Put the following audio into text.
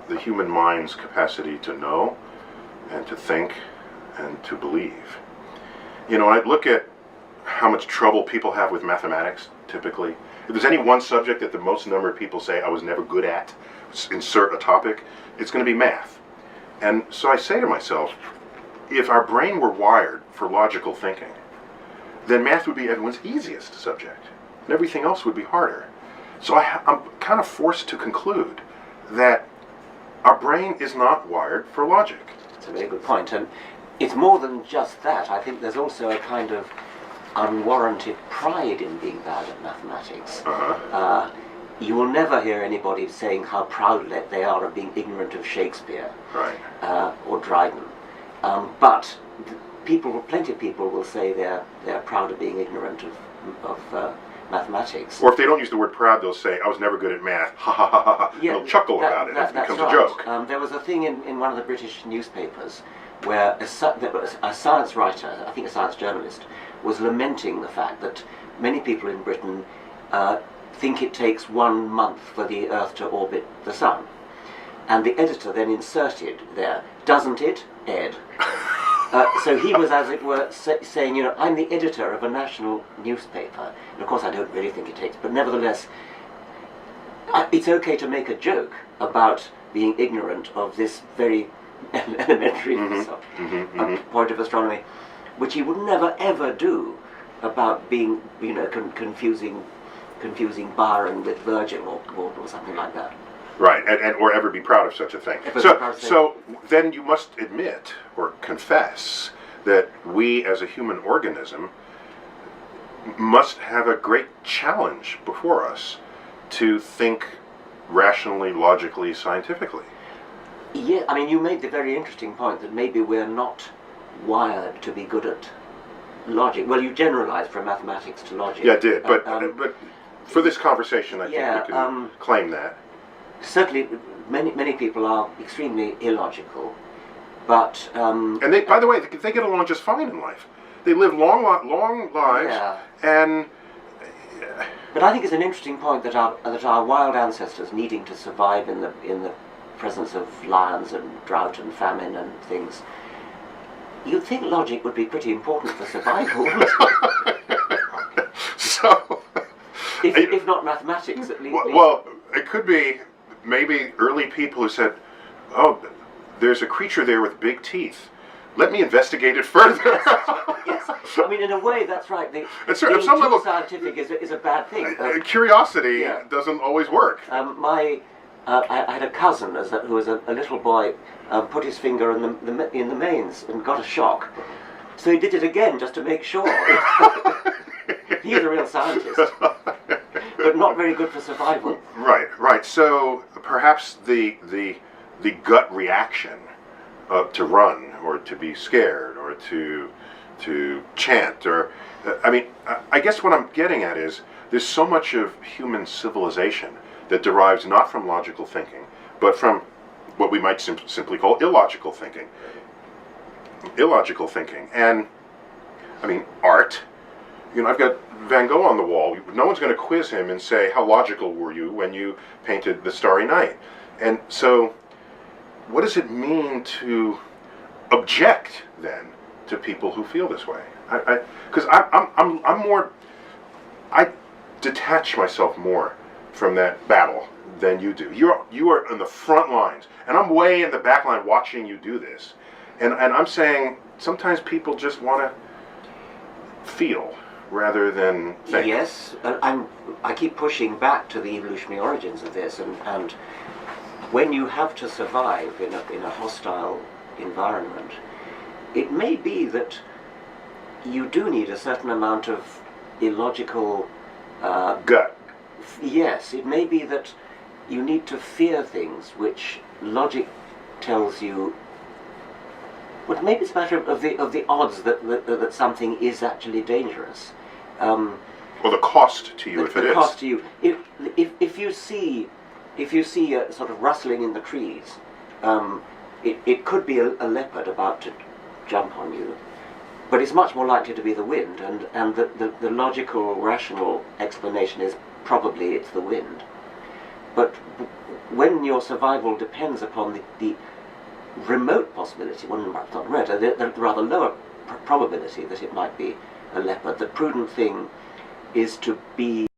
the human mind's capacity to know and to think and to believe. You know, I look at how much trouble people have with mathematics, typically. If there's any one subject that the most number of people say I was never good at, insert a topic, it's going to be math. And so I say to myself, if our brain were wired for logical thinking, then math would be everyone's easiest subject, and everything else would be harder. So I'm kind of forced to conclude that our brain is not wired for logic. That's a very good point. And it's more than just that. I think there's also a kind of unwarranted pride in being bad at mathematics. You will never hear anybody saying how proud they are of being ignorant of Shakespeare, Right. or Dryden. But plenty of people will say they're proud of being ignorant of mathematics. Or if they don't use the word proud, they'll say, I was never good at math. Ha ha ha ha ha. Yeah, they'll chuckle about it. It becomes a joke. There was a thing in one of the British newspapers where a science writer, I think a science journalist, was lamenting the fact that many people in Britain think it takes 1 month for the Earth to orbit the Sun. And the editor then inserted there, doesn't it, Ed? So he was, as it were, saying, you know, I'm the editor of a national newspaper. And of course I don't really think it takes, but nevertheless, it's okay to make a joke about being ignorant of this very elementary point of astronomy, which he would never ever do about being, you know, confusing Byron with Virgil or something like that. Right, or ever be proud of such a thing. So then you must admit or confess that we as a human organism must have a great challenge before us to think rationally, logically, scientifically. Yeah, I mean, you made the very interesting point that maybe we're not wired to be good at logic. Well, you generalized from mathematics to logic. Yeah, I did, but for this conversation, I think we can claim that. Certainly, many people are extremely illogical, but and they, by the way, they get along just fine in life. They live long lives, and. But I think it's an interesting point that our wild ancestors, needing to survive in the presence of lions and drought and famine and things, you'd think logic would be pretty important for survival, wouldn't it? So, if not mathematics, at least. Well, it could be maybe early people who said, "Oh, there's a creature there with big teeth. Let me investigate it further." Yes, I mean, in a way, that's right. Being some level, scientific is a bad thing. Curiosity doesn't always work. I had a cousin who was a little boy, put his finger in the mains and got a shock. So he did it again just to make sure. He's a real scientist, but not very good for survival. Right. So perhaps the gut reaction to run or to be scared or to chant or I guess what I'm getting at is there's so much of human civilization that derives not from logical thinking, but from what we might simply call illogical thinking. And, I mean, art. You know, I've got Van Gogh on the wall. No one's going to quiz him and say, how logical were you when you painted the Starry Night? And so, what does it mean to object, then, to people who feel this way? Because I'm more... I detach myself more from that battle than you do. You are in the front lines, and I'm way in the back line watching you do this. And I'm saying sometimes people just want to feel rather than think. Yes, I keep pushing back to the evolutionary origins of this, and when you have to survive in a hostile environment, it may be that you do need a certain amount of illogical gut. Yes, it may be that you need to fear things which logic tells you. Well, maybe it's a matter of the odds that something is actually dangerous. Well, the cost to you, if it is. The cost to you. If you see a sort of rustling in the trees, it could be a leopard about to jump on you, but it's much more likely to be the wind, and the logical, rational explanation is probably it's the wind. But when your survival depends upon the remote possibility, well, not remote, the rather lower probability that it might be a leopard, the prudent thing is to be